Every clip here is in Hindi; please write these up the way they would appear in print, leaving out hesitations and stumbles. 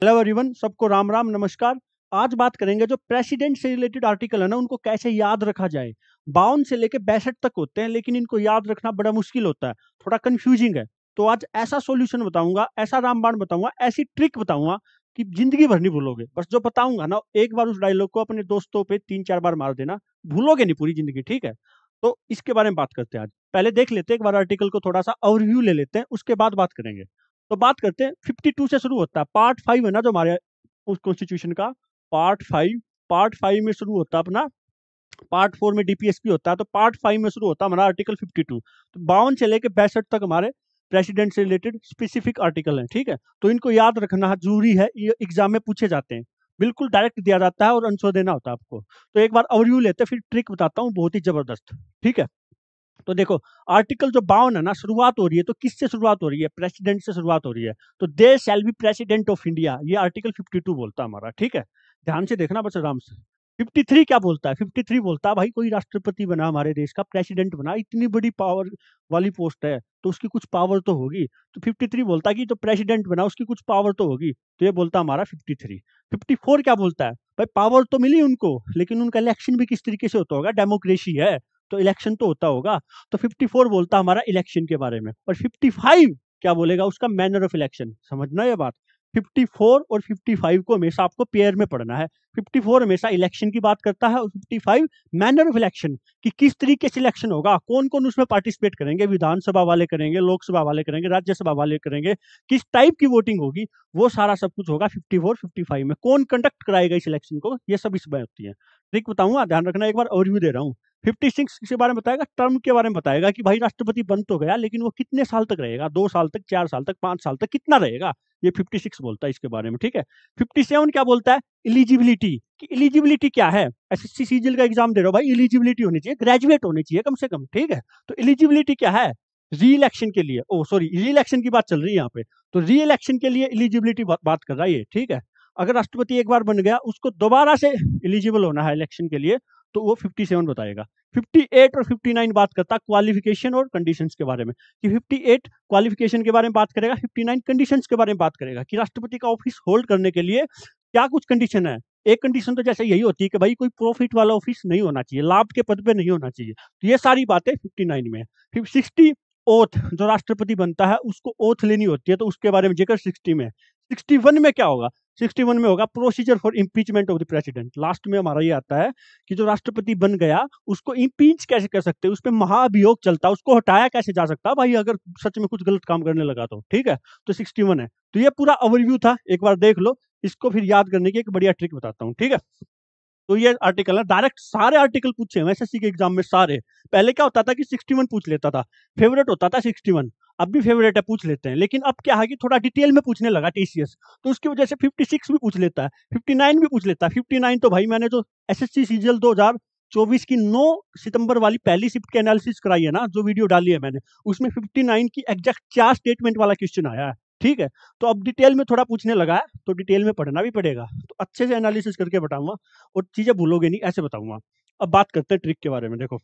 हेलो एवरीवन, सबको राम राम नमस्कार। आज बात करेंगे जो प्रेसिडेंट से रिलेटेड आर्टिकल है ना, उनको कैसे याद रखा जाए। 52 से लेके 62 तक होते हैं, लेकिन इनको याद रखना बड़ा मुश्किल होता है, थोड़ा कंफ्यूजिंग है। तो आज ऐसा सॉल्यूशन बताऊंगा, ऐसा रामबाण बताऊंगा, ऐसी ट्रिक बताऊंगा कि जिंदगी भर नहीं भूलोगे। बस जो बताऊंगा ना, एक बार उस डायलॉग को अपने दोस्तों पे 3-4 बार मार देना, भूलोगे नहीं पूरी जिंदगी। ठीक है, तो इसके बारे में बात करते हैं। आज पहले देख लेते हैं एक बार आर्टिकल को, थोड़ा सा ओवरव्यू ले लेते हैं, उसके बाद बात करेंगे। तो बात करते हैं 52 से शुरू होता है। पार्ट 5 है ना जो हमारे उस कॉन्स्टिट्यूशन का, पार्ट 5 में शुरू होता है अपना। पार्ट 4 में डीपीएसपी होता है, तो पार्ट 5 में शुरू होता है हमारा आर्टिकल 52। तो 52 से लेकर 62 तक हमारे प्रेसिडेंट से रिलेटेड स्पेसिफिक आर्टिकल हैं। ठीक है, तो इनको याद रखना जरूरी है, ये एग्जाम में पूछे जाते हैं। बिल्कुल डायरेक्ट दिया जाता है और आंसर देना होता है आपको। तो एक बार ओवरव्यू लेते हैं, फिर ट्रिक बताता हूँ बहुत ही जबरदस्त। ठीक है, तो देखो, आर्टिकल जो 52 है ना, शुरुआत हो रही है तो किससे शुरुआत हो रही है? प्रेसिडेंट से शुरुआत हो रही है। तो they shall be president of India, ये आर्टिकल 52 बोलता है हमारा। ठीक है, ध्यान से देखना बस, आराम से। 53 क्या बोलता है? 53 बोलता है भाई कोई राष्ट्रपति बना हमारे देश का, प्रेसिडेंट बना, इतनी बड़ी पावर वाली पोस्ट है तो उसकी कुछ पावर तो होगी। तो 53 बोलता है कि तो प्रेसिडेंट बना, उसकी कुछ पावर तो होगी। तो ये बोलता है हमारा 53। 54 क्या बोलता है? भाई पावर तो मिली उनको, लेकिन उनका इलेक्शन भी किस तरीके से होता होगा? डेमोक्रेसी है तो इलेक्शन तो होता होगा। तो 54 बोलता हमारा इलेक्शन के बारे में। और 55 क्या बोलेगा? उसका मैनर ऑफ इलेक्शन। समझना ये बात, 54 और 55 को हमेशा आपको पेयर में पढ़ना है। 54 हमेशा इलेक्शन की बात करता है और 55 मैनर ऑफ इलेक्शन, कि किस तरीके से इलेक्शन होगा, कौन कौन उसमें पार्टिसिपेट करेंगे, विधानसभा वाले करेंगे, लोकसभा वाले करेंगे, राज्यसभा वाले करेंगे, किस टाइप की वोटिंग होगी, वो सारा सब कुछ होगा 54 55 में। कौन कंडक्ट कराएगा इस इलेक्शन को, ये सब इसमें होती है। ट्रिक बताऊंगा, ध्यान रखना। एक बार ओवरव्यू दे रहा हूँ। 56 के बारे में बताएगा, टर्म के बारे में बताएगा कि भाई राष्ट्रपति बन तो गया, लेकिन वो कितने साल तक रहेगा, 2 साल तक, 4 साल तक, 5 साल तक, कितना रहेगा, ये 56 बोलता है इसके बारे में। ठीक है, 57 क्या बोलता है? इलिजिबिलिटी, कि इलिजिबिलिटी क्या है? एसएससी सीजीएल का एग्जाम दे रहे हो भाई, इलिजिबिलिटी होनी चाहिए, ग्रेजुएट होनी चाहिए कम से कम। ठीक है, तो इलिजिबिलिटी क्या है? री इलेक्शन के लिए, ओ सॉरी, री इलेक्शन की बात चल रही है यहाँ पे। तो री इलेक्शन के लिए इलिजिबिलिटी बात कर रहा है ये। ठीक है, अगर राष्ट्रपति एक बार बन गया, उसको दोबारा से इलिजिबल होना है इलेक्शन के लिए, तो वो 57 बताएगा। 58 और 59 बात करता है क्वालिफिकेशन और कंडीशंस के बारे में, कि 58 क्वालिफिकेशन के बारे में बात करेगा, 59 कंडीशंस के बारे में बात करेगा, कि राष्ट्रपति का ऑफिस होल्ड करने के लिए क्या कुछ कंडीशन है। एक कंडीशन तो जैसे यही होती है कि भाई कोई प्रॉफिट वाला ऑफिस नहीं होना चाहिए, लाभ के पद पे नहीं होना चाहिए। तो ये सारी बातें 59 में है। फिर 60 ओथ, जो राष्ट्रपति बनता है उसको ओथ लेनी होती है, तो उसके बारे में जिक्र 60 में। 61 में क्या होगा? 61 में होगा procedure for impeachment of the president. Last में हमारा ये आता है कि जो राष्ट्रपति बन गया उसको इम्पीच कैसे कर सकते हैं, उस पर महाभियोग चलता है, उसको हटाया कैसे जा सकता है भाई अगर सच में कुछ गलत काम करने लगा तो। ठीक है, तो 61 है। तो ये पूरा ओवरव्यू था, एक बार देख लो इसको। फिर याद करने की एक बढ़िया ट्रिक बताता हूँ। ठीक है, तो ये आर्टिकल है, डायरेक्ट सारे आर्टिकल पूछे हैं एसएससी के एग्जाम में सारे। पहले क्या होता था कि 61 पूछ लेता था, फेवरेट होता था 61। अब भी फेवरेट है, पूछ लेते हैं, लेकिन अब क्या है कि थोड़ा डिटेल में पूछने लगा टीसीएस, तो उसकी वजह से 56 भी पूछ लेता है, 59 भी पूछ लेता है। 59 तो भाई मैंने जो एसएससी सीजीएल 2024 की 9 सितंबर वाली पहली शिफ्ट की एनालिसिस कराई है ना, जो वीडियो डाली है मैंने, उसमें 59 की एग्जैक्ट 4 स्टेटमेंट वाला क्वेश्चन आया है। ठीक है, तो अब डिटेल में थोड़ा पूछने लगा है, तो डिटेल में पढ़ना भी पड़ेगा, तो अच्छे से एनालिसिस करके बताऊंगा और चीजें भूलोगे नहीं, ऐसे बताऊंगा। अब बात करते हैं ट्रिक के बारे में। देखो,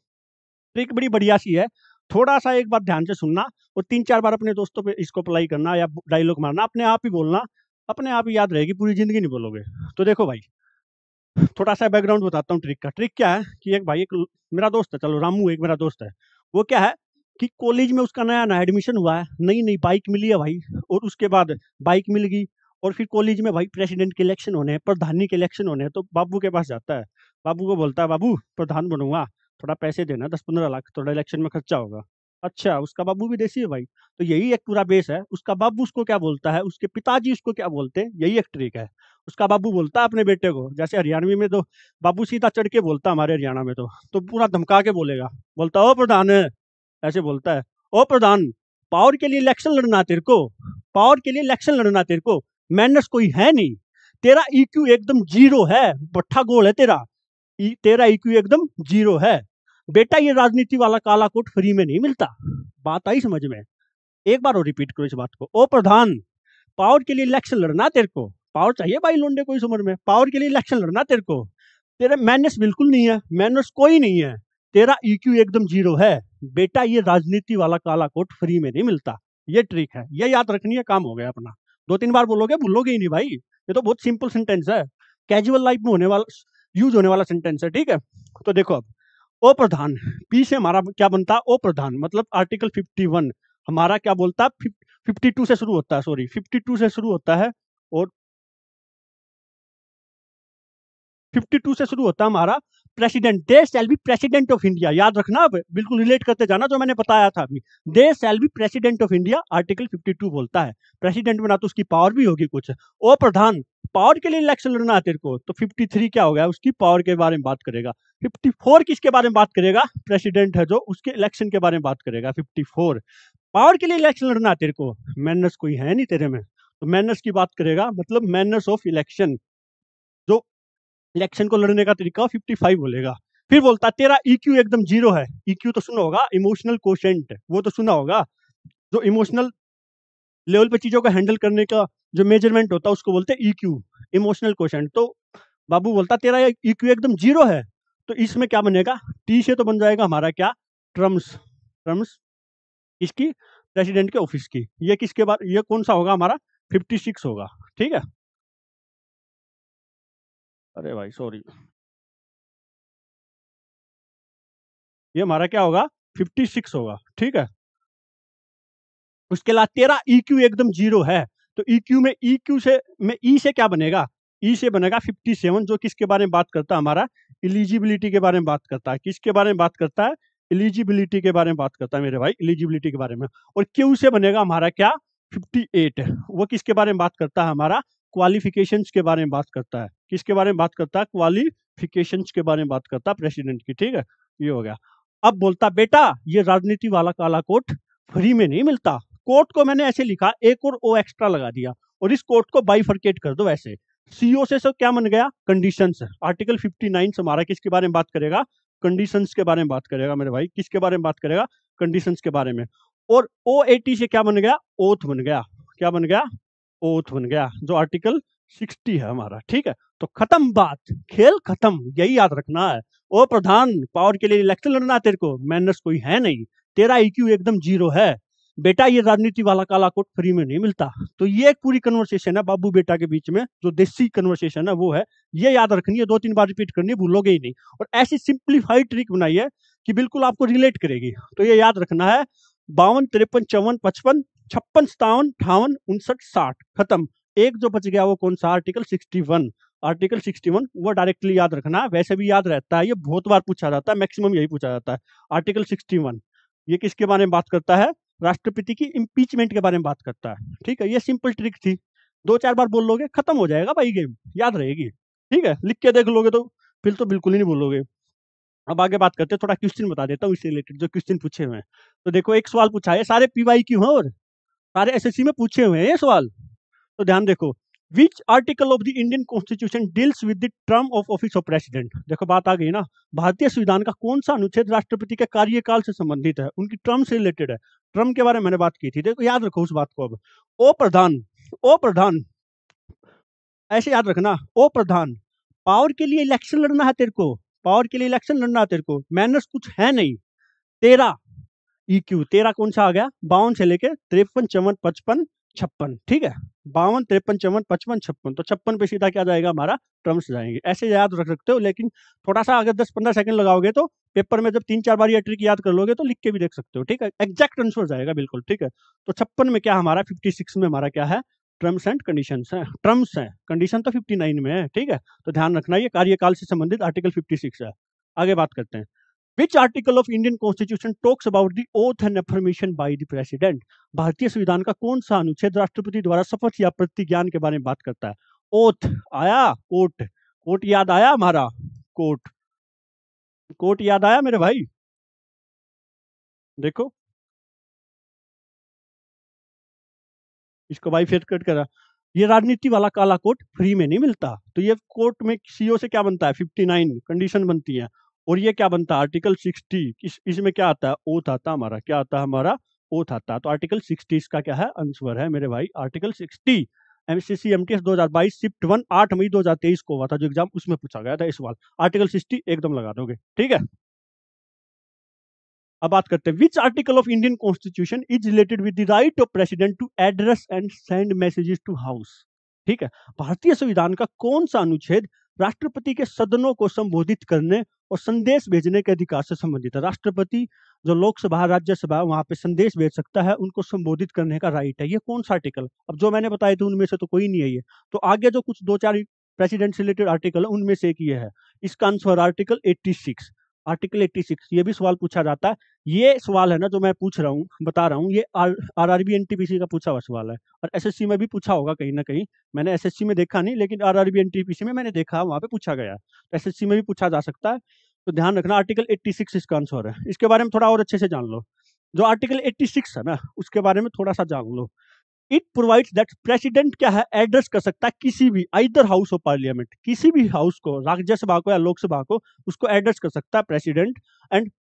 ट्रिक बड़ी बढ़िया सी है, थोड़ा सा एक बार ध्यान से सुनना और 3-4 बार अपने दोस्तों पे इसको अप्लाई करना या डायलॉग मारना, अपने आप ही बोलना, अपने आप ही याद रहेगी, पूरी जिंदगी नहीं बोलोगे। तो देखो भाई, थोड़ा सा बैकग्राउंड बताता हूँ ट्रिक का। ट्रिक क्या है कि एक भाई, एक मेरा दोस्त है, चलो रामू एक मेरा दोस्त है, वो क्या है कि कॉलेज में उसका नया नया एडमिशन हुआ है, नई नई बाइक मिली है भाई, और उसके बाद बाइक मिल गई, और फिर कॉलेज में भाई प्रेसिडेंट के इलेक्शन होने हैं, प्रधानी के इलेक्शन होने हैं, तो बाबू के पास जाता है। बाबू को बोलता है, बाबू प्रधान बनूंगा, थोड़ा पैसे देना, 10-15 लाख, थोड़ा इलेक्शन में खर्चा होगा। अच्छा, उसका बाबू भी देसी है भाई, तो यही एक पूरा बेस है। उसका बाबू उसको क्या बोलता है, उसके पिताजी उसको क्या बोलते हैं, यही एक ट्रिक है। उसका बाबू बोलता है अपने बेटे को, जैसे हरियाणवी में तो बाबू सीधा चढ़ के बोलता है हमारे हरियाणा में, तो पूरा धमका के बोलेगा, बोलता ओ प्रधान, ऐसे बोलता है, ओ प्रधान, पावर के लिए इलेक्शन लड़ना तेरे को, पावर के लिए इलेक्शन लड़ना तेरे को, मैनर्स कोई है नहीं, तेरा ईक्यू एकदम जीरो है, बट्ठा गोल है तेरा, तेरा ईक्यू एकदम जीरो है बेटा, ये राजनीति वाला काला कोट फ्री में नहीं मिलता। बात आई समझ में? एक बार और रिपीट करो इस बात को, ओ प्रधान, पावर के लिए इलेक्शन लड़ना तेरे को, पावर चाहिए भाई लोंडे को इस उम्र में, पावर के लिए इलेक्शन लड़ना तेरे को, तेरे मैनर्स बिल्कुल नहीं है, मैनर्स कोई नहीं है, तेरा ईक्यू एकदम जीरो है बेटा, ये राजनीति वाला काला कोट फ्री में नहीं मिलता। ये ट्रिक है, ये याद रखनी है, काम हो गया अपना। 2-3 बार बोलोगे भूलोगे ही नहीं भाई, ये तो बहुत सिंपल सेंटेंस है, कैजुअल लाइफ में होने वाला, यूज होने वाला सेंटेंस है, ठीक है। तो देखो अब, ओ प्रधान, पी से हमारा क्या बनता है, ओ प्रधान, मतलब आर्टिकल 51 हमारा क्या बोलता है, 52 से शुरू होता है, सॉरी 52 से शुरू होता है, और 52 से शुरू होता है हमारा, president, they shall be president of India, याद रखना, अब बिल्कुल रिलेट करते जाना जो मैंने बताया था अभी, they shall be president of India, article 52 बोलता है, प्रेसिडेंट में ना तो उसकी पावर भी होगी कुछ, ओ प्रधान, पावर के लिए इलेक्शन लड़ना है तेरे को, तो 53 क्या हो गया, उसकी पावर के बारे में बात करेगा। 54 किसके बारे में बात करेगा, प्रेसिडेंट है जो, उसके इलेक्शन के बारे में बात करेगा। 54 पावर के लिए इलेक्शन लड़ना है तेरे को, मैनर्स कोई है नहीं तेरे में, तो मैनर्स की बात करेगा, मतलब मैनर्स ऑफ इलेक्शन, जो इलेक्शन को लड़ने का तरीका 55 बोलेगा। फिर बोलता है तेरा ईक्यू एकदम जीरो है, ईक्यू तो सुना होगा, इमोशनल कोशेंट, वो तो सुना होगा, जो इमोशनल लेवल पे चीजों को हैंडल करने का जो मेजरमेंट होता है उसको बोलते हैं ईक्यू, इमोशनल कोशेंट। तो बाबू बोलता तेरा ईक्यू एकदम जीरो है, तो इसमें क्या बनेगा, टी से तो बन जाएगा हमारा क्या, ट्रम्स, ट्रम्स इसकी, प्रेसिडेंट के ऑफिस की, ये किसके बारे, ये कौन सा होगा हमारा, 56 होगा, ठीक है। अरे भाई सॉरी, ये हमारा क्या होगा, 56 होगा, ठीक है। उसके अलावा तेरा ईक्यू एकदम जीरो है, तो ईक्यू में, ईक्यू से में ई से क्या बनेगा, ई से बनेगा 57, जो किसके बारे में बात करता है, हमारा इलिजिबिलिटी के बारे में बात करता है, किसके बारे में बात करता है, इलिजिबिलिटी के बारे में बात करता है मेरे भाई, इलिजिबिलिटी के बारे में। और क्यू से बनेगा हमारा क्या, 58, वो किसके बारे में बात करता है, हमारा क्वालिफिकेशंस के बारे में बात करता है, किसके बारे में बात करता है, क्वालिफिकेशंस के बारे में बात करता है प्रेसिडेंट की, ठीक है, ये हो गया। अब बोलता बेटा ये राजनीति वाला काला कोट फ्री में नहीं मिलता, कोट को मैंने ऐसे लिखा, एक और ओ एक्स्ट्रा लगा दिया, और इस कोट को बाइफरकेट कर दो ऐसे, सीओ से क्या बन गया, कंडीशंस, आर्टिकल 59 हमारा किसके बारे में बात करेगा, कंडीशंस के बारे में बात करेगा मेरे भाई, किसके बारे में बात करेगा, कंडीशंस के बारे में। और ओ 80 से क्या बन गया, ओथ बन गया, क्या बन गया, ओथ बन गया, जो आर्टिकल 60 है हमारा, ठीक है। तो खत्म बात, खेल खत्म, यही याद रखना है। ओ प्रधान, पावर के लिए इलेक्शन लड़ना है तेरे को, मैनर्स कोई है नहीं, तेरा IQ एकदम जीरो है, बेटा ये राजनीति वाला काला कोट फ्री में नहीं मिलता। तो ये एक पूरी कन्वर्सेशन है बाबू बेटा के बीच में, जो देसी कन्वर्सेशन है वो है, ये याद रखनी है, 2-3 बार रिपीट करनी है, भूलोगे ही नहीं। और ऐसी सिंप्लीफाइड ट्रिक बनाई है कि बिल्कुल आपको रिलेट करेगी, तो ये याद रखना है, 52, 53, 54, 55, 56, 57, 58, 59, 60, खत्म। एक जो बच गया वो कौन सा, आर्टिकल 61, आर्टिकल 61 वो डायरेक्टली याद रखना, वैसे भी याद रहता है, ये बहुत बार पूछा जाता है, मैक्सिमम यही पूछा जाता है। आर्टिकल 61 ये किसके बारे में बात करता है, राष्ट्रपति की इम्पीचमेंट के बारे में बात करता है, ठीक है। ये सिंपल ट्रिक थी, 2-4 बार बोल लोगे खत्म हो जाएगा भाई गेम, याद रहेगी, ठीक है। लिख के देख लोगे तो फिर तो बिल्कुल ही नहीं बोलोगे। अब आगे बात करते हैं, थोड़ा क्वेश्चन बता देता हूँ इससे रिलेटेड, जो क्वेश्चन पूछे हुए हैं। तो देखो एक सवाल पूछा है, सारे PY क्यों हैं, और सारे SSC में पूछे हुए हैं ये सवाल, तो ध्यान देखो, विच article of the Indian constitution deals with the term of office of president, देखो बात आ गई ना, भारतीय संविधान का कौन सा अनुच्छेद राष्ट्रपति के कार्यकाल से संबंधित है, उनकी टर्म से रिलेटेड है, टर्म के बारे में मैंने बात की थी, देखो याद रखो उस बात को। अब ओ प्रधान, ओ प्रधान, ऐसे याद रखना, ओ प्रधान, पावर के लिए इलेक्शन लड़ना है तेरे को, पावर के लिए इलेक्शन लड़ना है तेरे को, मैनर्स कुछ है नहीं, तेरा EQ, तेरा कौन सा आ गया, 52 से लेके 53, 54, 55, 56, ठीक है। 52, 53, 54, 55, 56, तो 56 पे सीधा क्या जाएगा हमारा, टर्म्स जाएंगे, ऐसे याद रख सकते हो। लेकिन थोड़ा सा अगर 10-15 सेकंड लगाओगे तो पेपर में जब 3-4 बार ये ट्रिक याद कर लोगे तो लिख के भी देख सकते हो, ठीक है, एग्जैक्ट आंसर जाएगा बिल्कुल, ठीक है। तो 56 में क्या हमारा, 56 में हमारा क्या है, टर्म्स एंड कंडीशंस है, टर्म्स है, कंडीशन तो 59 में है, ठीक है। तो ध्यान रखना ये कार्यकाल से संबंधित आर्टिकल 56 है। आगे बात करते हैं, Which article of Indian Constitution talks about the oath and affirmation by the President? भारतीय संविधान का कौन सा अनुच्छेद राष्ट्रपति द्वारा शपथ या प्रतिज्ञान के बारे में बात करता है। ओथ आया, कोर्ट, कोर्ट याद आया हमारा, कोर्ट, कोर्ट याद आया मेरे भाई, देखो इसको भाई फिर कट करा, ये राजनीति वाला काला कोट फ्री में नहीं मिलता, तो ये कोर्ट में सीओ से क्या बनता है, 59 कंडीशन बनती है, और ये क्या बनता है, आर्टिकल 60, इसमें क्या आता है, ओथ आता है हमारा, क्या आता है हमारा, ओथ आता है। तो आर्टिकल 60 इसका क्या है, आंसर है मेरे भाई, आर्टिकल 60। MCC MTS 2022 शिफ्ट 1 8 मई 2023 को हुआ था जो एग्जाम, उसमें पूछा गया था इस सवाल, आर्टिकल 60 एकदम लगा दोगे, ठीक है। अब बात करते हैं, which article of Indian constitution is related with the right of president to address and send messages to house. ठीक है, भारतीय संविधान का कौन सा अनुच्छेद राष्ट्रपति के सदनों को संबोधित करने और संदेश भेजने के अधिकार से संबंधित है? राष्ट्रपति जो लोकसभा राज्यसभा वहां पे संदेश भेज सकता है, उनको संबोधित करने का राइट है। ये कौन सा आर्टिकल? अब जो मैंने बताए थे उनमें से तो कोई नहीं है ये। तो आगे जो कुछ दो चार प्रेसिडेंट से रिलेटेड आर्टिकल है उनमें से एक ये है। इसका आंसर आर्टिकल 86। आर्टिकल 86 ये भी सवाल पूछा जाता है। ये सवाल है ना जो मैं पूछ रहा हूँ, बता रहा हूँ, ये आरआरबी एनटीपीसी का पूछा हुआ सवाल है और एसएससी में भी पूछा होगा कहीं ना कहीं। मैंने एसएससी में देखा नहीं, लेकिन आरआरबी एनटीपीसी में मैंने देखा, वहां पे पूछा गया। तो एसएससी में भी पूछा जा सकता है, तो ध्यान रखना आर्टिकल 86 इसका आंसर है। इसके बारे में थोड़ा और अच्छे से जान लो। जो आर्टिकल 86 है ना उसके बारे में थोड़ा सा जान लो। इट प्रोवाइड्स दैट प्रेसिडेंट क्या है, एड्रेस कर सकता है किसी भी आइदर हाउस ऑफ पार्लियामेंट, किसी भी हाउस को, राज्यसभा को या लोकसभा को, उसको एड्रेस कर सकता है president. And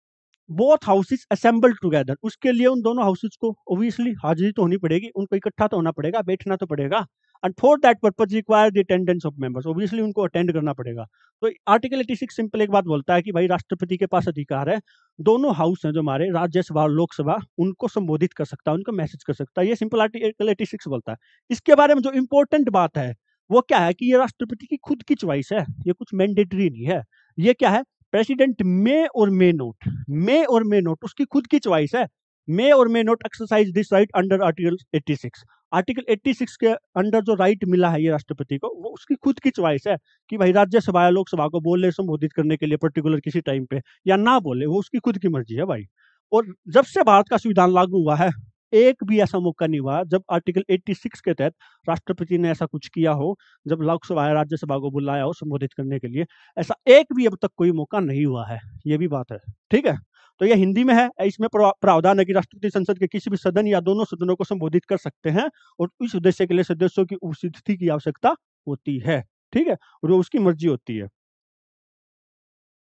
both houses assemble together, उसके लिए उन दोनों हाउसेस को ऑब्वियसली हाजिरी तो होनी पड़ेगी, उनको इकट्ठा तो होना पड़ेगा, बैठना तो पड़ेगा। And for that purpose require the attendance of members, obviously उनको अटेंड करना पड़ेगा। तो आर्टिकल 86 सिंपल एक बात बोलता है कि भाई राष्ट्रपति के पास अधिकार है, दोनों हाउस हैं जो हमारे राज्यसभा और लोकसभा, उनको संबोधित कर सकता है, उनको मैसेज कर सकता है। ये सिंपल आर्टिकल 86 बोलता है। इसके बारे में जो इंपॉर्टेंट बात है वो क्या है कि ये राष्ट्रपति की खुद की चॉइस है, ये कुछ मैंडेटरी नहीं है। ये क्या है, प्रेसिडेंट मे और मे नोट, मे और मे नोट उसकी खुद की चॉइस है। मे और may not exercise this right under article 86। Article 86 के अंडर जो राइट मिला है ये राष्ट्रपति को, वो उसकी खुद की चॉइस है कि भाई राज्यसभा या लोकसभा को बोले, संबोधित करने के लिए पर्टिकुलर किसी टाइम पे, या ना बोले, वो उसकी खुद की मर्जी है भाई। और जब से भारत का संविधान लागू हुआ है, एक भी ऐसा मौका नहीं हुआ जब आर्टिकल 86 के तहत राष्ट्रपति ने ऐसा कुछ किया हो, जब लोकसभा या राज्यसभा को बुलाया हो संबोधित करने के लिए। ऐसा एक भी अब तक कोई मौका नहीं हुआ है, ये भी बात है। ठीक है, तो ये हिंदी में है। इसमें प्रावधान है कि राष्ट्रपति संसद के किसी भी सदन या दोनों सदनों को संबोधित कर सकते हैं और इस उद्देश्य के लिए सदस्यों की उपस्थिति की आवश्यकता होती है। ठीक है, और वो उसकी मर्जी होती है।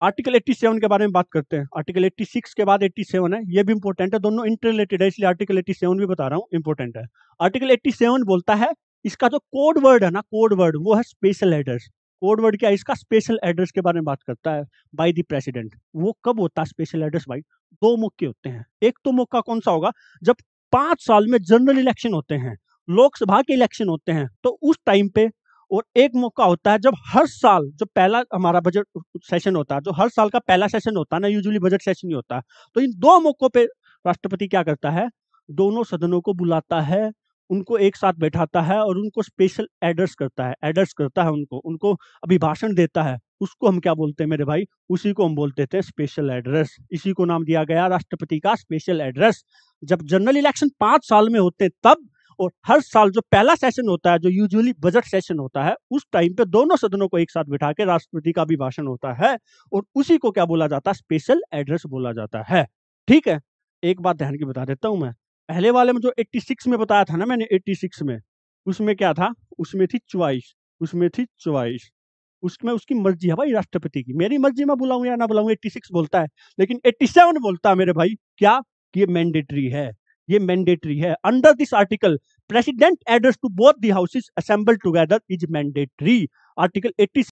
आर्टिकल 87 के बारे में बात करते हैं। आर्टिकल 86 के बाद 87 है, ये भी इंपॉर्टेंट है, दोनों इंटर रिलेटेड है, इसलिए आर्टिकल 87 भी बता रहा हूँ, इंपॉर्टेंट है। आर्टिकल 87 बोलता है, इसका जो कोड वर्ड है ना, कोड वर्ड वो है स्पेशल एड्रेस। कोड वर्ड क्या है इसका, स्पेशल एड्रेस के बारे में बात करता है, बाय द प्रेसिडेंट। वो कब होता है स्पेशल एड्रेस भाई? दो मौके होते हैं। एक तो मौका कौन सा होगा, जब 5 साल में जनरल इलेक्शन होते हैं, लोकसभा के इलेक्शन होते हैं, तो उस टाइम पे। और एक मौका होता है जब हर साल जो पहला हमारा बजट सेशन होता है, जो हर साल का पहला सेशन होता है ना, यूजुअली बजट सेशन ही होता है। तो इन दो मौकों पे राष्ट्रपति क्या करता है, दोनों सदनों को बुलाता है, उनको एक साथ बैठाता है और उनको स्पेशल एड्रेस करता है, एड्रेस करता है उनको, उनको अभिभाषण देता है। उसको हम क्या बोलते हैं मेरे भाई, उसी को हम बोलते थे स्पेशल एड्रेस। इसी को नाम दिया गया राष्ट्रपति का स्पेशल एड्रेस। जब जनरल इलेक्शन 5 साल में होते तब, और हर साल जो पहला सेशन होता है, जो यूजुअली बजट सेशन होता है, उस टाइम पे दोनों सदनों को एक साथ बिठा के राष्ट्रपति का अभिभाषण होता है और उसी को क्या बोला जाता है, स्पेशल एड्रेस बोला जाता है। ठीक है, एक बात ध्यान की बता देता हूं मैं, पहले वाले में जो 86 में बताया था ना मैंने, 86 में, उसमें क्या था, उसमें थी चॉइस, उसमें थी चॉइस, उसमें उसकी मर्जी है भाई राष्ट्रपति की, मेरी मर्जी में बुलाऊं या ना बुलाऊं, 86 बोलता है। लेकिन 87 बोलता है मेरे भाई क्या, कि ये मैंडेटरी है, ये मैंडेटरी है। Under this article president address to both the houses assemble together is mandatory. Article 86